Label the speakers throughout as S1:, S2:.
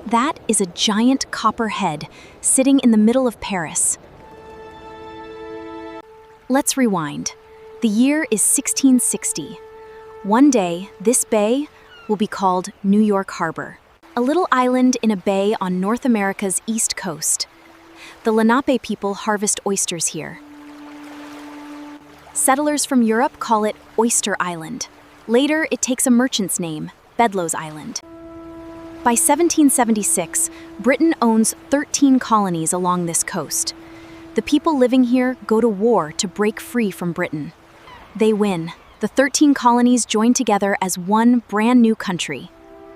S1: That is a giant copper head sitting in the middle of Paris. Let's rewind. The year is 1660. One day, this bay will be called New York Harbor, a little island in a bay on North America's east coast. The Lenape people harvest oysters here. Settlers from Europe call it Oyster Island. Later, it takes a merchant's name, Bedloes Island. By 1776, Britain owns 13 colonies along this coast. The people living here go to war to break free from Britain. They win. The 13 colonies join together as one brand new country,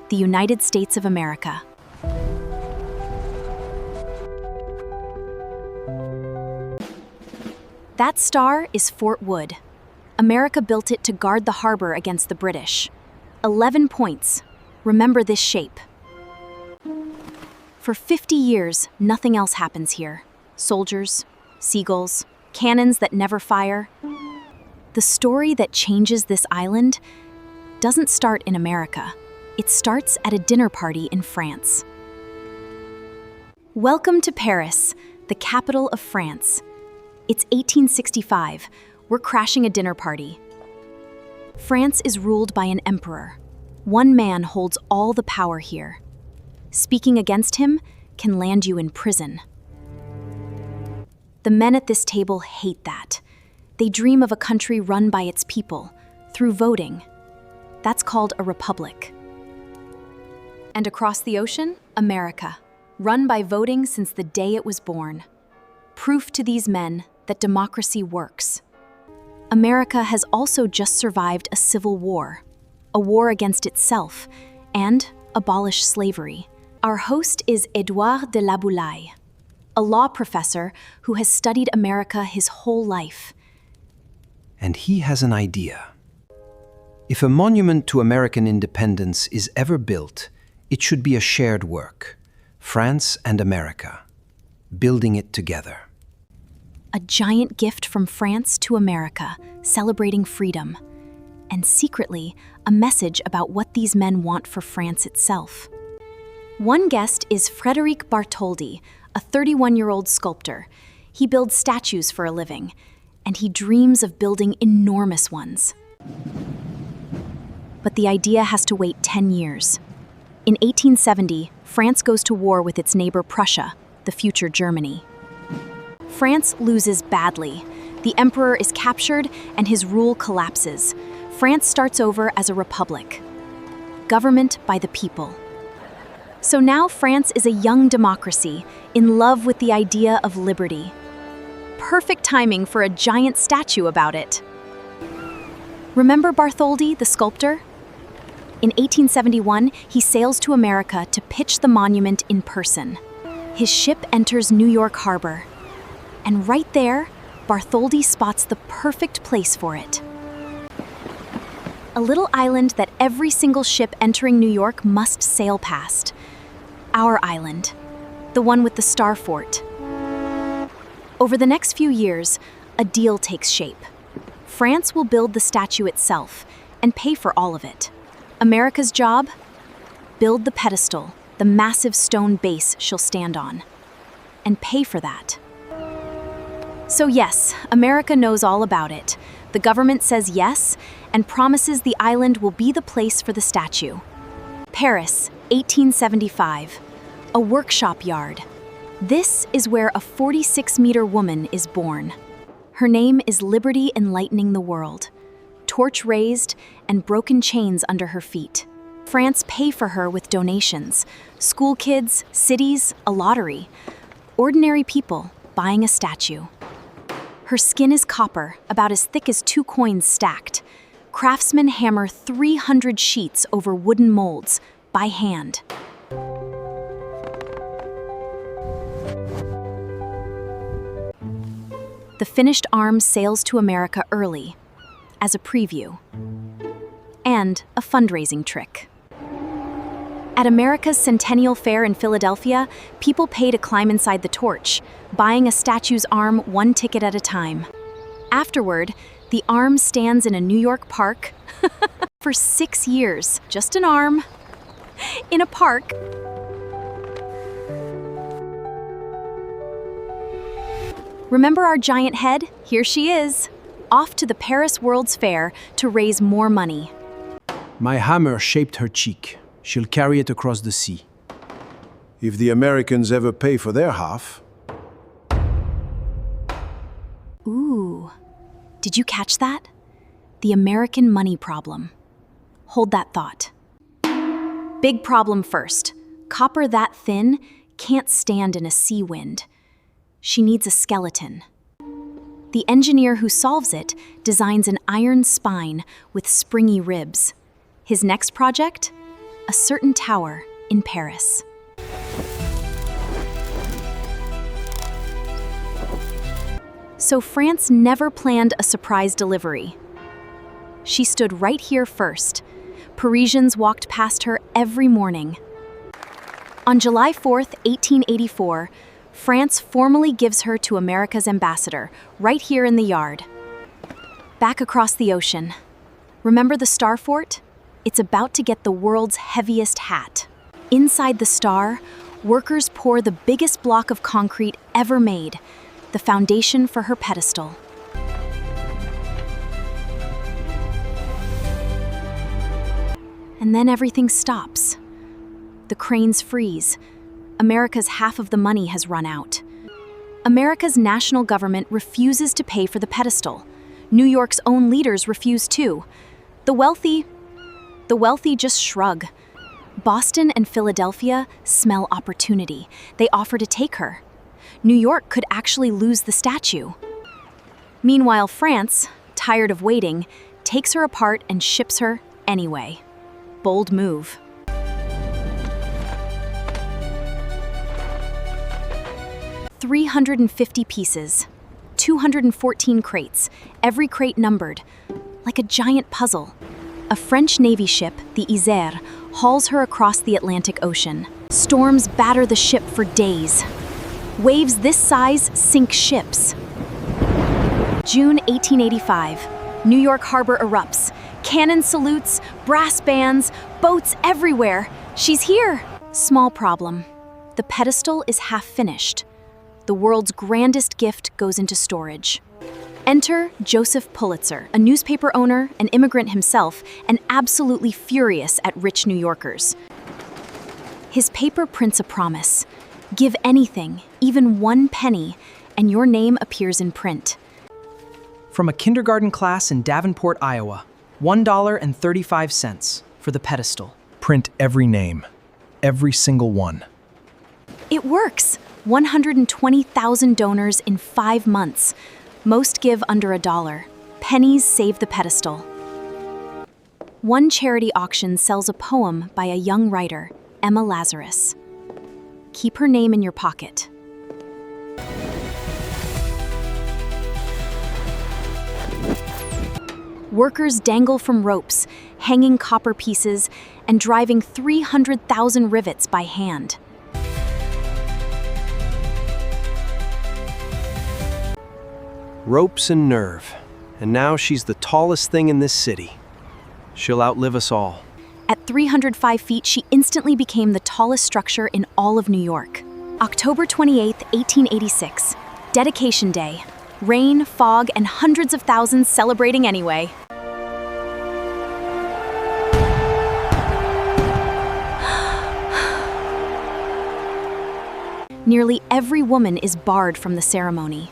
S1: the United States of America. That star is Fort Wood. America built it to guard the harbor against the British. 11 points. Remember this shape. For 50 years, nothing else happens here. Soldiers, seagulls, cannons that never fire. The story that changes this island doesn't start in America. It starts at a dinner party in France. Welcome to Paris, the capital of France. It's 1865. We're crashing a dinner party. France is ruled by an emperor. One man holds all the power here. Speaking against him can land you in prison. The men at this table hate that. They dream of a country run by its people, through voting. That's called a republic. And across the ocean, America, run by voting since the day it was born. Proof to these men that democracy works. America has also just survived a civil war, a war against itself, and abolished slavery. Our host is Edouard de Laboulaye, a law professor who has studied America his whole life.
S2: And he has an idea. If a monument to American independence is ever built, it should be a shared work, France and America, building it together.
S1: A giant gift from France to America, celebrating freedom, and secretly, a message about what these men want for France itself. One guest is Frédéric Bartholdi, a 31-year-old sculptor. He builds statues for a living, and he dreams of building enormous ones. But the idea has to wait 10 years. In 1870, France goes to war with its neighbor Prussia, the future Germany. France loses badly. The emperor is captured and his rule collapses. France starts over as a republic. Government by the people. So now France is a young democracy, in love with the idea of liberty. Perfect timing for a giant statue about it. Remember Bartholdi, the sculptor? In 1871, he sails to America to pitch the monument in person. His ship enters New York Harbor. And right there, Bartholdi spots the perfect place for it. A little island that every single ship entering New York must sail past. Our island, the one with the star fort. Over the next few years, a deal takes shape. France will build the statue itself and pay for all of it. America's job? Build the pedestal, the massive stone base she'll stand on, and pay for that. So yes, America knows all about it. The government says yes and promises the island will be the place for the statue. Paris, 1875. A workshop yard. This is where a 46-meter woman is born. Her name is Liberty enlightening the world. Torch raised and broken chains under her feet. France pay for her with donations. School kids, cities, a lottery. Ordinary people buying a statue. Her skin is copper, about as thick as 2 coins stacked. Craftsmen hammer 300 sheets over wooden molds, by hand. The finished arm sails to America early, as a preview, and a fundraising trick. At America's Centennial Fair in Philadelphia, people pay to climb inside the torch, buying a statue's arm 1 ticket at a time. Afterward, the arm stands in a New York park for 6 years. Just an arm in a park. Remember our giant head? Here she is, off to the Paris World's Fair to raise more money.
S3: My hammer shaped her cheek. She'll carry it across the sea.
S4: If the Americans ever pay for their half.
S1: Ooh, did you catch that? The American money problem. Hold that thought. Big problem first. Copper that thin can't stand in a sea wind. She needs a skeleton. The engineer who solves it designs an iron spine with springy ribs. His next project? A certain tower in Paris. So France never planned a surprise delivery. She stood right here first. Parisians walked past her every morning. On July 4th, 1884, France formally gives her to America's ambassador, right here in the yard. Back across the ocean. Remember the Star Fort? It's about to get the world's heaviest hat. Inside the star, workers pour the biggest block of concrete ever made, the foundation for her pedestal. And then everything stops. The cranes freeze. America's half of the money has run out. America's national government refuses to pay for the pedestal. New York's own leaders refuse too. The wealthy just shrug. Boston and Philadelphia smell opportunity. They offer to take her. New York could actually lose the statue. Meanwhile, France, tired of waiting, takes her apart and ships her anyway. Bold move. $350 pieces, 214 crates, every crate numbered, like a giant puzzle. A French Navy ship, the Isère, hauls her across the Atlantic Ocean. Storms batter the ship for days. Waves this size sink ships. June 1885, New York Harbor erupts. Cannon salutes, brass bands, boats everywhere. She's here! Small problem. The pedestal is half finished. The world's grandest gift goes into storage. Enter Joseph Pulitzer, a newspaper owner, an immigrant himself, and absolutely furious at rich New Yorkers. His paper prints a promise. Give anything, even 1 penny, and your name appears in print.
S5: From a kindergarten class in Davenport, Iowa, $1.35 for the pedestal.
S3: Print every name, every single one.
S1: It works! 120,000 donors in 5 months. Most give under $1. Pennies save the pedestal. One charity auction sells a poem by a young writer, Emma Lazarus. Keep her name in your pocket. Workers dangle from ropes, hanging copper pieces, and driving 300,000 rivets by hand.
S2: Ropes and nerve. And now she's the tallest thing in this city. She'll outlive us all.
S1: At 305 feet, she instantly became the tallest structure in all of New York. October 28, 1886. Dedication Day. Rain, fog, and hundreds of thousands celebrating anyway. Nearly every woman is barred from the ceremony.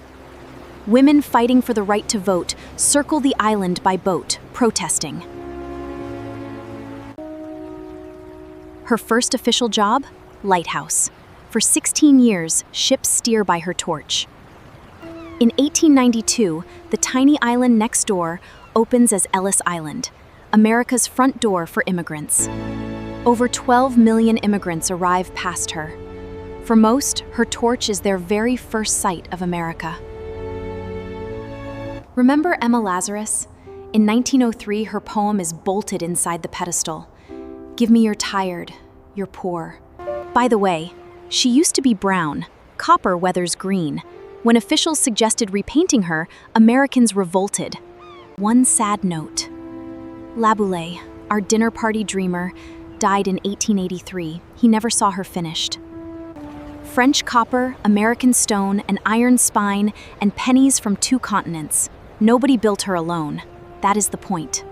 S1: Women fighting for the right to vote circle the island by boat, protesting. Her first official job? Lighthouse. For 16 years, ships steer by her torch. In 1892, the tiny island next door opens as Ellis Island, America's front door for immigrants. Over 12 million immigrants arrive past her. For most, her torch is their very first sight of America. Remember Emma Lazarus? In 1903, her poem is bolted inside the pedestal. Give me your tired, your poor. By the way, she used to be brown. Copper weathers green. When officials suggested repainting her, Americans revolted. One sad note. Laboulaye, our dinner party dreamer, died in 1883. He never saw her finished. French copper, American stone, an iron spine, and pennies from 2 continents. Nobody built her alone. That is the point.